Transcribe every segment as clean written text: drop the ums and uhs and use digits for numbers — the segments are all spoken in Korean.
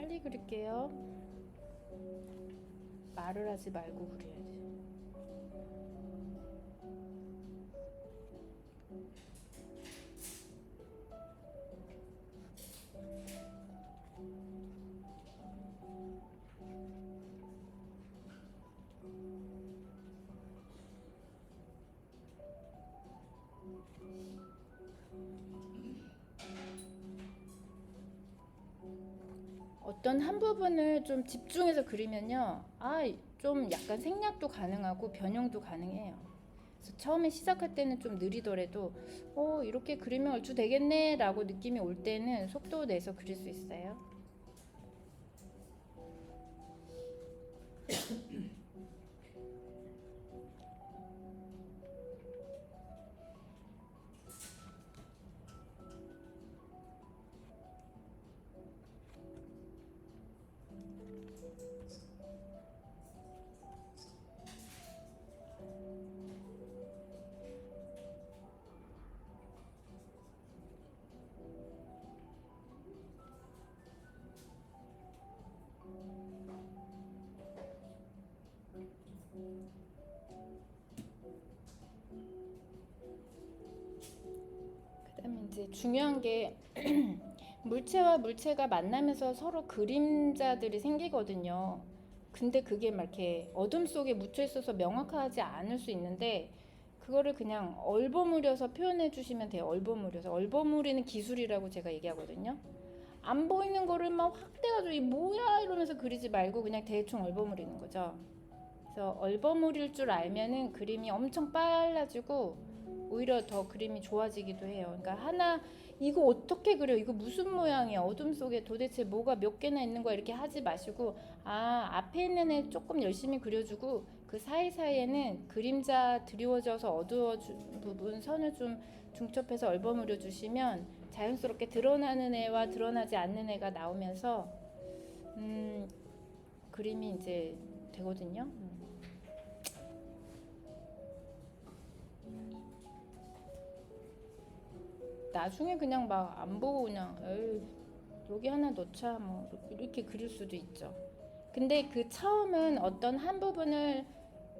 빨리 그릴게요. 말을 하지 말고 그려야지. 어떤 한 부분을 좀 집중해서 그리면요, 좀 약간 생략도 가능하고 변형도 가능해요. 그래서 처음에 시작할 때는 좀 느리더라도 이렇게 그리면 얼추 되겠네 라고 느낌이 올 때는 속도 내서 그릴 수 있어요. 그다음에 이제 중요한 게 물체와 물체가 만나면서 서로 그림자들이 생기거든요. 근데 그게 막 이렇게 어둠 속에 묻혀 있어서 명확하지 않을 수 있는데 그거를 그냥 얼버무려서 표현해 주시면 돼요. 얼버무려서. 얼버무리는 기술이라고 제가 얘기하거든요. 안 보이는 거를 막 확대가지고 이 뭐야 이러면서 그리지 말고 그냥 대충 얼버무리는 거죠. 그래서 얼버무릴 줄 알면은 그림이 엄청 빨라지고 오히려 더 그림이 좋아지기도 해요. 그러니까 하나 이거 어떻게 그려? 이거 무슨 모양이야? 어둠 속에 도대체 뭐가 몇 개나 있는 거야? 이렇게 하지 마시고 앞에 있는 애 조금 열심히 그려주고 그 사이사이에는 그림자 드리워져서 어두워진 부분 선을 좀 중첩해서 얼버무려 주시면 자연스럽게 드러나는 애와 드러나지 않는 애가 나오면서 그림이 이제 되거든요. 나중에 그냥 막 안 보고 그냥 에이, 여기 하나 넣자 뭐 이렇게 그릴 수도 있죠. 근데 그 처음은 어떤 한 부분을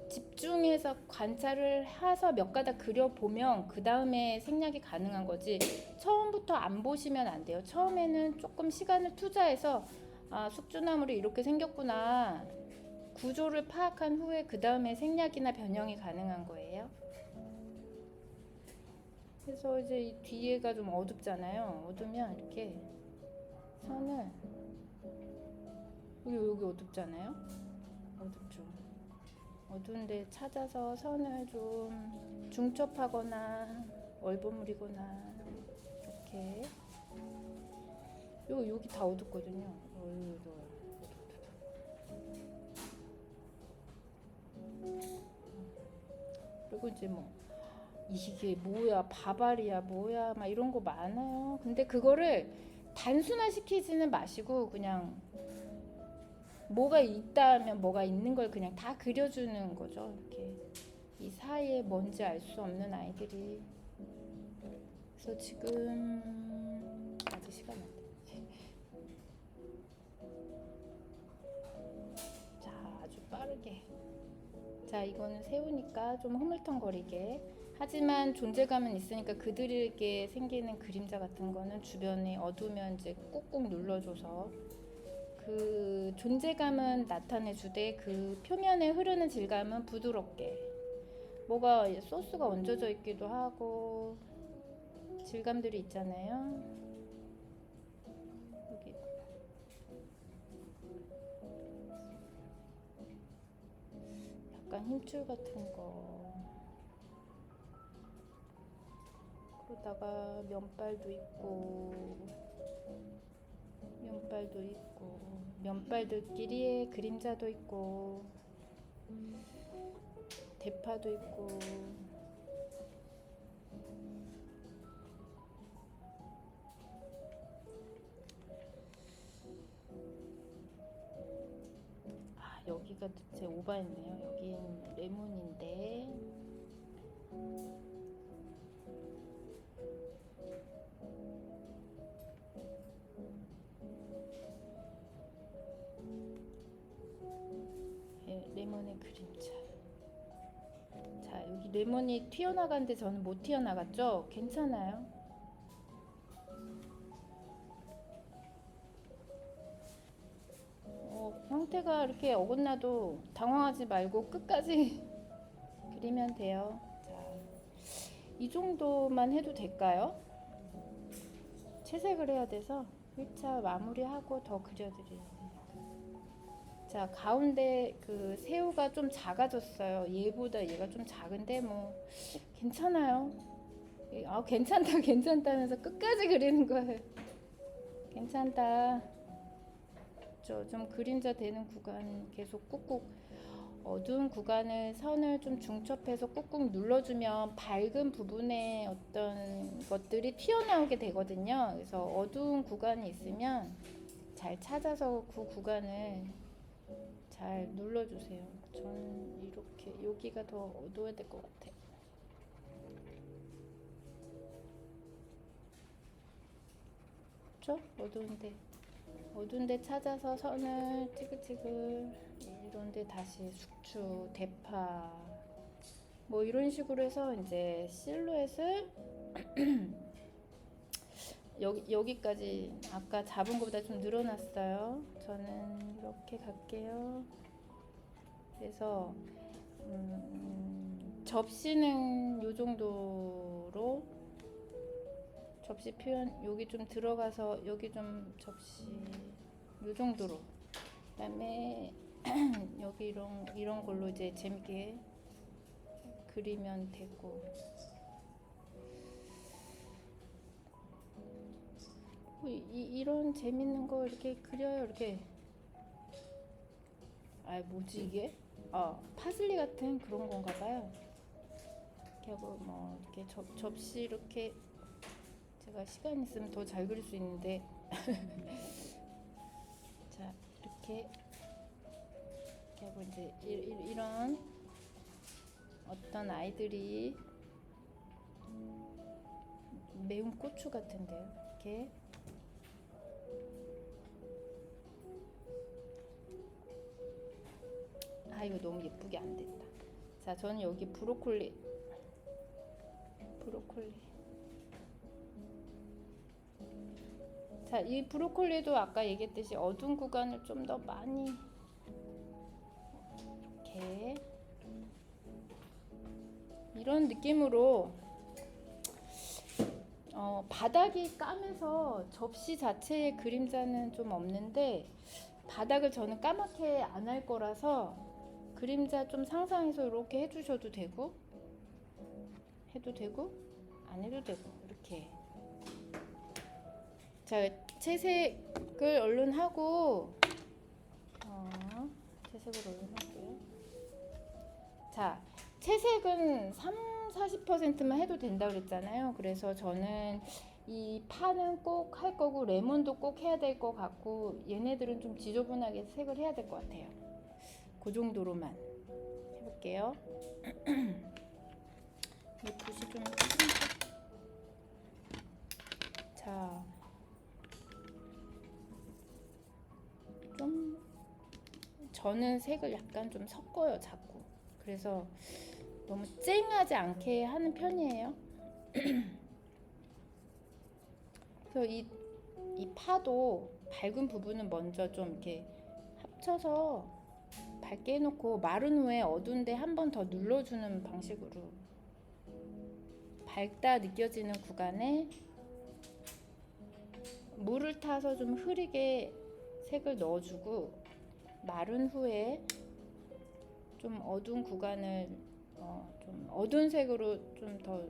집중해서 관찰을 해서 몇 가닥 그려보면 그 다음에 생략이 가능한 거지 처음부터 안 보시면 안 돼요. 처음에는 조금 시간을 투자해서 숙주나물이 이렇게 생겼구나 구조를 파악한 후에 그 다음에 생략이나 변형이 가능한 거예요. 그래서 이제 이 뒤에가 좀 어둡잖아요. 어두면 이렇게 선을 여기 어둡잖아요. 어둡죠. 어두운데 찾아서 선을 좀 중첩하거나 얼버무리거나 이렇게 여기 다 어둡거든요. 그리고 이제 뭐 이게 뭐야 바바리야 뭐야 막 이런 거 많아요. 근데 그거를 단순화시키지는 마시고 그냥 뭐가 있다면 뭐가 있는 걸 그냥 다 그려주는 거죠. 이렇게 이 사이에 뭔지 알 수 없는 아이들이. 그래서 지금 아직 시간 안 돼. 자, 아주 빠르게. 자, 이거는 새우니까 좀 흐물텅거리게. 하지만 존재감은 있으니까 그들에게 생기는 그림자 같은 거는 주변에 어두우면 이제 꾹꾹 눌러줘서 그 존재감은 나타내주되 그 표면에 흐르는 질감은 부드럽게 뭐가 소스가 얹어져 있기도 하고 질감들이 있잖아요. 여기 약간 힘줄 같은 거 그러다가 면발도 있고 면발들끼리의 그림자도 있고 대파도 있고 여기가 제 오바했네요. 여긴 레몬인데 그림자. 자, 여기 레몬이 튀어나가는데 저는 못 튀어나갔죠? 괜찮아요. 형태가 이렇게 어긋나도 당황하지 말고 끝까지 그리면 돼요. 자, 이 정도만 해도 될까요? 채색을 해야 돼서 1차 마무리하고 더 그려드려요. 자, 가운데 그 새우가 좀 작아졌어요. 얘보다 얘가 좀 작은데 뭐 괜찮아요. 괜찮다 괜찮다면서 끝까지 그리는 거예요. 괜찮다. 좀 그림자 되는 구간 계속 꾹꾹, 어두운 구간을 선을 좀 중첩해서 꾹꾹 눌러주면 밝은 부분에 어떤 것들이 튀어나오게 되거든요. 그래서 어두운 구간이 있으면 잘 찾아서 그 구간을 잘 눌러주세요. 저는 이렇게 여기가 더 어두워야 될 것 같아요. 그렇죠? 어두운데 찾아서 선을 찌글찌글, 이런데 다시 숙주, 대파 뭐 이런 식으로 해서 이제 실루엣을 여기까지 아까 잡은 것보다 좀 늘어났어요. 저는 이렇게 갈게요. 그래서 접시는 요 정도로, 접시 표현 여기 좀 들어가서 여기 좀 접시 요 정도로, 그다음에 여기 이런 걸로 이제 재밌게 그리면 되고, 이런 재밌는 거 이렇게 그려요. 이렇게, 뭐지 이게? 파슬리 같은 그런 건가 봐요. 이렇게 하고 뭐 이렇게 접시 이렇게, 제가 시간 있으면 더 잘 그릴 수 있는데 자, 이렇게 하고 이제 이런 어떤 아이들이 매운 고추 같은데요. 이렇게 이거 너무 예쁘게 안 됐다. 자, 저는 여기 브로콜리. 자, 이 브로콜리도 아까 얘기했듯이 어두운 구간을 좀 더 많이 이렇게 이런 느낌으로, 바닥이 까매서 접시 자체의 그림자는 좀 없는데, 바닥을 저는 까맣게 안 할 거라서 그림자 좀 상상해서 이렇게 해주셔도 되고, 안 해도 되고, 이렇게. 자, 채색을 얼른 하고, 채색을 얼른 할게요. 자, 채색은 40%만 해도 된다고 그랬잖아요. 그래서 저는 이 파는 꼭 할 거고, 레몬도 꼭 해야 될 것 같고, 얘네들은 좀 지저분하게 색을 해야 될 것 같아요. 그 정도로만 해볼게요. 이 붓이 좀 자, 저는 색을 약간 좀 섞어요, 자꾸. 그래서 너무 쨍하지 않게 하는 편이에요. 그래서 이 파도 밝은 부분은 먼저 좀 이렇게 합쳐서 밝게 해놓고, 마른 후에 어두운데 한 번 더 눌러주는 방식으로 밝다 느껴지는 구간에 물을 타서 좀 흐리게 색을 넣어주고, 마른 후에 좀 어두운 구간을 좀 어두운 색으로 좀 더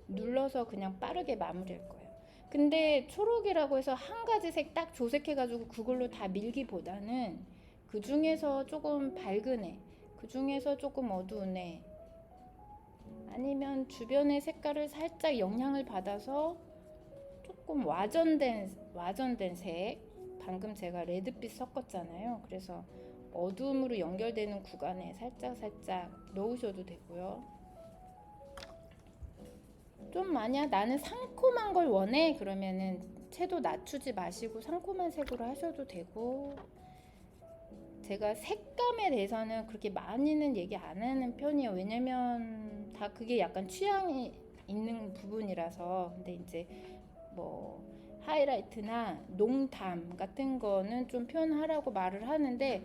눌러서 그냥 빠르게 마무리할 거예요. 근데 초록이라고 해서 한 가지 색 딱 조색해가지고 그걸로 다 밀기보다는 그 중에서 조금 밝은 애, 그 중에서 조금 어두운 애, 아니면 주변의 색깔을 살짝 영향을 받아서 조금 와전된 색, 방금 제가 레드빛 섞었잖아요. 그래서 어두움으로 연결되는 구간에 살짝 넣으셔도 되고요. 좀 만약 나는 상콤한 걸 원해, 그러면은 채도 낮추지 마시고 상콤한 색으로 하셔도 되고. 제가 색감에 대해서는 그렇게 많이는 얘기 안 하는 편이에요. 왜냐면 다 그게 약간 취향이 있는 부분이라서. 근데 이제 뭐 하이라이트나 농담 같은 거는 좀 표현하라고 말을 하는데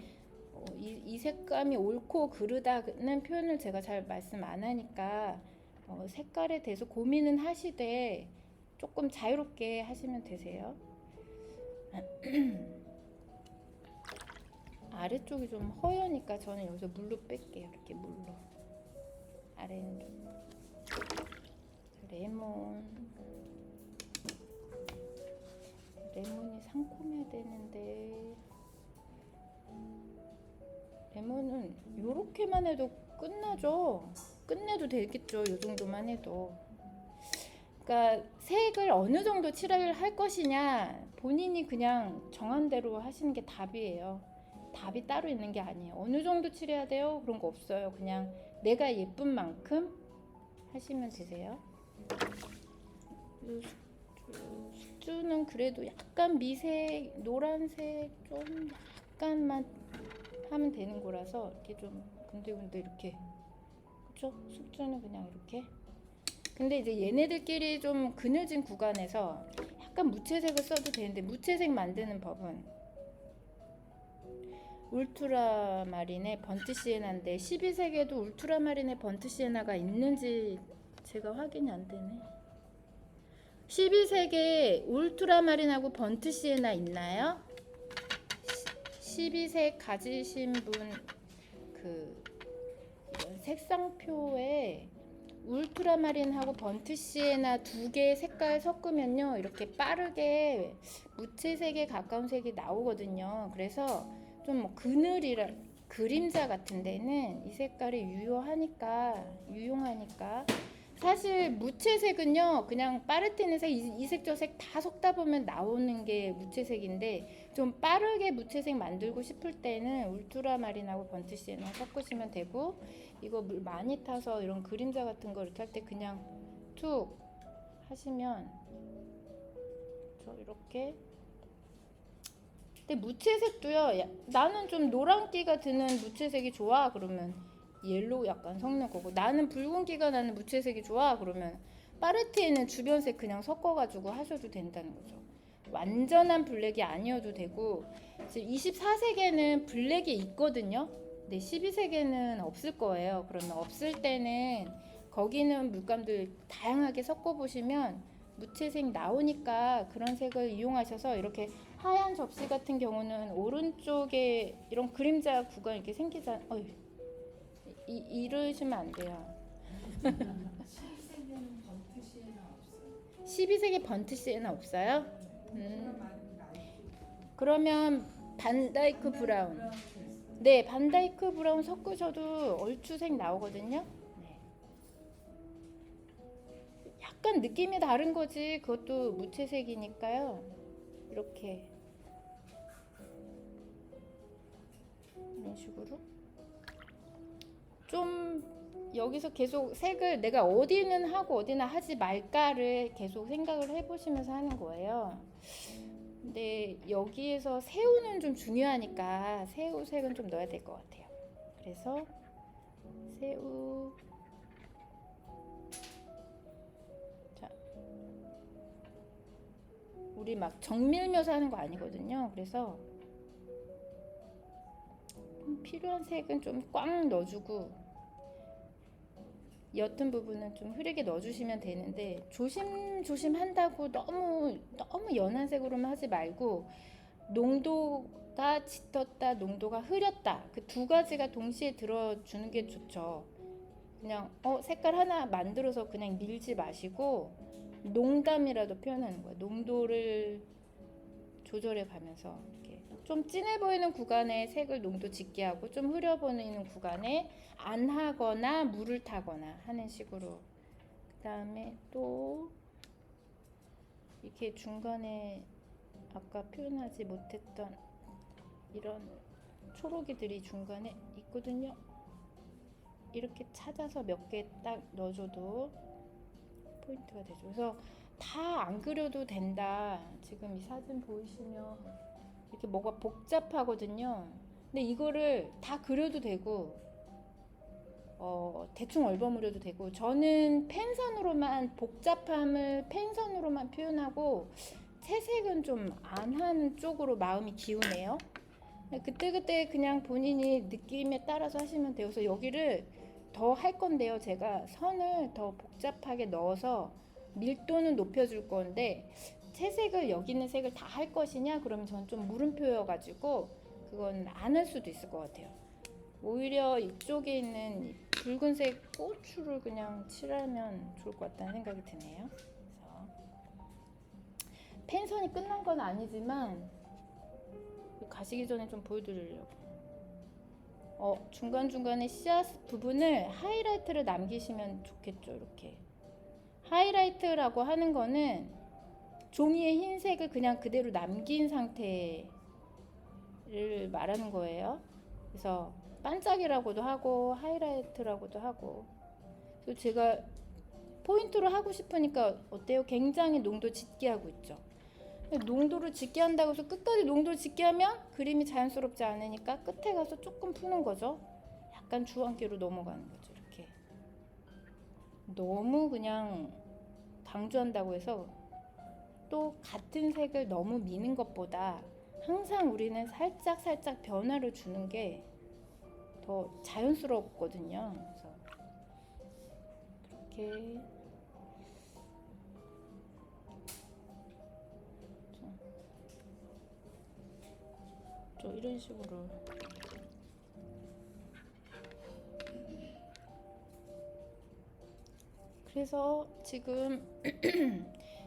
이 색감이 옳고 그르다는 표현을 제가 잘 말씀 안 하니까 색깔에 대해서 고민은 하시되 조금 자유롭게 하시면 되세요. 아래쪽이 좀 허여니까 저는 여기서 물로 뺄게요. 이렇게 물로. 아래는 좀 레몬이 상콤해야 되는데 레몬은 요렇게만 해도 끝나죠. 끝내도 되겠죠. 요 정도만 해도. 그러니까 색을 어느 정도 칠을 할 것이냐 본인이 그냥 정한 대로 하시는 게 답이에요. 답이 따로 있는 게 아니에요. 어느 정도 칠해야 돼요? 그런 거 없어요. 그냥 내가 예쁜 만큼 하시면 되세요. 숙주는 그래도 약간 미색, 노란색 좀 약간만 하면 되는 거라서 이렇게 좀 근들근들 이렇게, 그쵸? 숙주는 그냥 이렇게. 근데 이제 얘네들끼리 좀 그늘진 구간에서 약간 무채색을 써도 되는데, 무채색 만드는 법은 울트라마린의 번트 시에나인데 12색에도 울트라마린의 번트 시에나가 있는지 제가 확인이 안 되네. 12색에 울트라마린하고 번트 시에나 있나요? 12색 가지신 분 그 이런 색상표에 울트라마린하고 번트 시에나 두 개의 색깔 섞으면요 이렇게 빠르게 무채색에 가까운 색이 나오거든요. 그래서 좀 뭐 그늘이라 그림자 같은 데는 이 색깔이 유용하니까 사실 무채색은요 그냥 파르테는 색 이색 저색 다 섞다 보면 나오는 게 무채색인데, 좀 빠르게 무채색 만들고 싶을 때는 울트라마린하고 번트 시에나 섞으시면 되고, 이거 물 많이 타서 이런 그림자 같은 거 이렇게 할 때 그냥 툭 하시면 저 이렇게. 근데 무채색도요, 나는 좀 노란기가 드는 무채색이 좋아 그러면 옐로우 약간 섞는 거고, 나는 붉은기가 나는 무채색이 좋아 그러면 파레트에는 주변색 그냥 섞어가지고 하셔도 된다는 거죠. 완전한 블랙이 아니어도 되고, 24색에는 블랙이 있거든요. 근데 12색에는 없을 거예요. 그러면 없을 때는 거기는 물감들 다양하게 섞어보시면 무채색 나오니까 그런 색을 이용하셔서, 이렇게 하얀 접시 같은 경우는 오른쪽에 이런 그림자 구간 이렇게 생기잖아. 이러시면 안 돼요. 12색의 번트 시에나 없어요? 그러면 반다이크 브라운. 네, 반다이크 브라운 섞으셔도 얼추색 나오거든요. 네. 약간 느낌이 다른 거지. 그것도 무채색이니까요. 이렇게 이런 식으로 좀 여기서 계속 색을 내가 어디는 하고 어디나 하지 말까를 계속 생각을 해보시면서 하는 거예요. 근데 여기에서 새우는 좀 중요하니까 새우색은 좀 넣어야 될 것 같아요. 그래서 새우, 자, 우리 막 정밀 묘사하는 거 아니거든요. 그래서 필요한 색은 좀 꽉 넣어주고 옅은 부분은 좀 흐리게 넣어주시면 되는데, 조심조심 한다고 너무 연한 색으로만 하지 말고 농도가 짙었다, 농도가 흐렸다, 그 두 가지가 동시에 들어주는 게 좋죠. 그냥 색깔 하나 만들어서 그냥 밀지 마시고 농담이라도 표현하는 거예요. 농도를 조절해 가면서 이렇게 좀 진해 보이는 구간에 색을 농도 짙게 하고, 좀 흐려 보이는 구간에 안 하거나 물을 타거나 하는 식으로. 그 다음에 또 이렇게 중간에 아까 표현하지 못했던 이런 초록이들이 중간에 있거든요. 이렇게 찾아서 몇 개 딱 넣어줘도 포인트가 되죠. 그래서 다 안 그려도 된다. 지금 이 사진 보이시면 이렇게 뭐가 복잡하거든요. 근데 이거를 다 그려도 되고 대충 얼버무려도 되고, 저는 펜선으로만 복잡함을 펜선으로만 표현하고 채색은 좀 안 하는 쪽으로 마음이 기우네요. 그때그때 그냥 본인이 느낌에 따라서 하시면 돼요. 그래서 여기를 더 할 건데요. 제가 선을 더 복잡하게 넣어서 밀도는 높여줄 건데, 채색을 여기 있는 색을 다 할 것이냐? 그러면 저는 좀 물음표여가지고 그건 안 할 수도 있을 것 같아요. 오히려 이쪽에 있는 이 붉은색 고추를 그냥 칠하면 좋을 것 같다는 생각이 드네요. 그래서 펜선이 끝난 건 아니지만 가시기 전에 좀 보여드리려고. 중간중간에 씨앗 부분을 하이라이트를 남기시면 좋겠죠. 이렇게 하이라이트라고 하는 거는 종이의 흰색을 그냥 그대로 남긴 상태를 말하는 거예요. 그래서 반짝이라고도 하고 하이라이트라고도 하고. 그래서 제가 포인트로 하고 싶으니까 어때요? 굉장히 농도 짙게 하고 있죠. 농도를 짙게 한다고 해서 끝까지 농도를 짙게 하면 그림이 자연스럽지 않으니까 끝에 가서 조금 푸는 거죠. 약간 주황기로 넘어가는 거죠. 이렇게 너무 그냥 강조한다고 해서 또 같은 색을 너무 미는 것보다 항상 우리는 살짝 변화를 주는 게 더 자연스럽거든요. 그래서 그렇게 좀 이런 식으로 그래서 지금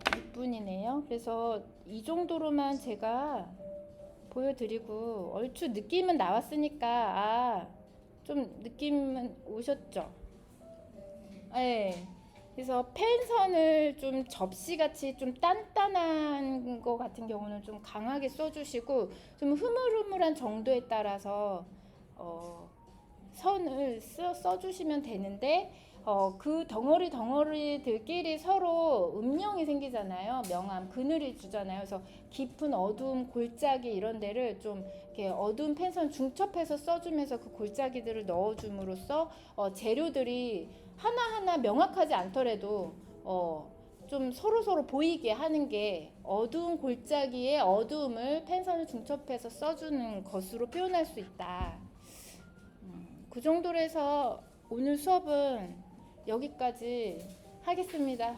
6분이네요. 그래서 이 정도로만 제가 보여드리고 얼추 느낌은 나왔으니까 좀 느낌은 오셨죠? 네. 그래서 펜선을 좀 접시같이 좀 단단한 거 같은 경우는 좀 강하게 써주시고, 좀 흐물흐물한 정도에 따라서 선을 써주시면 되는데, 그 덩어리들끼리 서로 음영이 생기잖아요. 명암, 그늘이 주잖아요. 그래서 깊은 어두움, 골짜기 이런 데를 좀 이렇게 어두운 펜선 중첩해서 써주면서 그 골짜기들을 넣어줌으로써 재료들이 하나하나 명확하지 않더라도 좀 서로 보이게 하는 게 어두운 골짜기의 어두움을 펜선을 중첩해서 써주는 것으로 표현할 수 있다. 그 정도로 해서 오늘 수업은 여기까지 하겠습니다.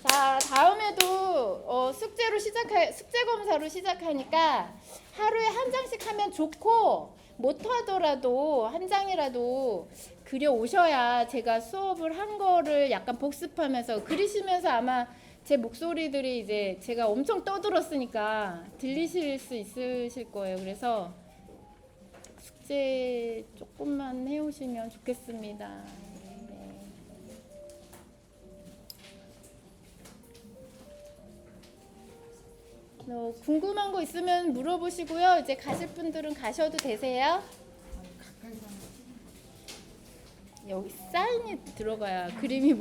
자, 다음에도 숙제 검사로 시작하니까 하루에 한 장씩 하면 좋고, 못하더라도 한 장이라도 그려 오셔야 제가 수업을 한 거를 약간 복습하면서 그리시면서 아마 제 목소리들이 이제 제가 엄청 떠들었으니까 들리실 수 있으실 거예요. 그래서 숙제 조금만 해오시면 좋겠습니다. 궁금한 거 있으면 물어보시고요. 이제 가실 분들은 가셔도 되세요. 여기 사인이 들어가야 그림이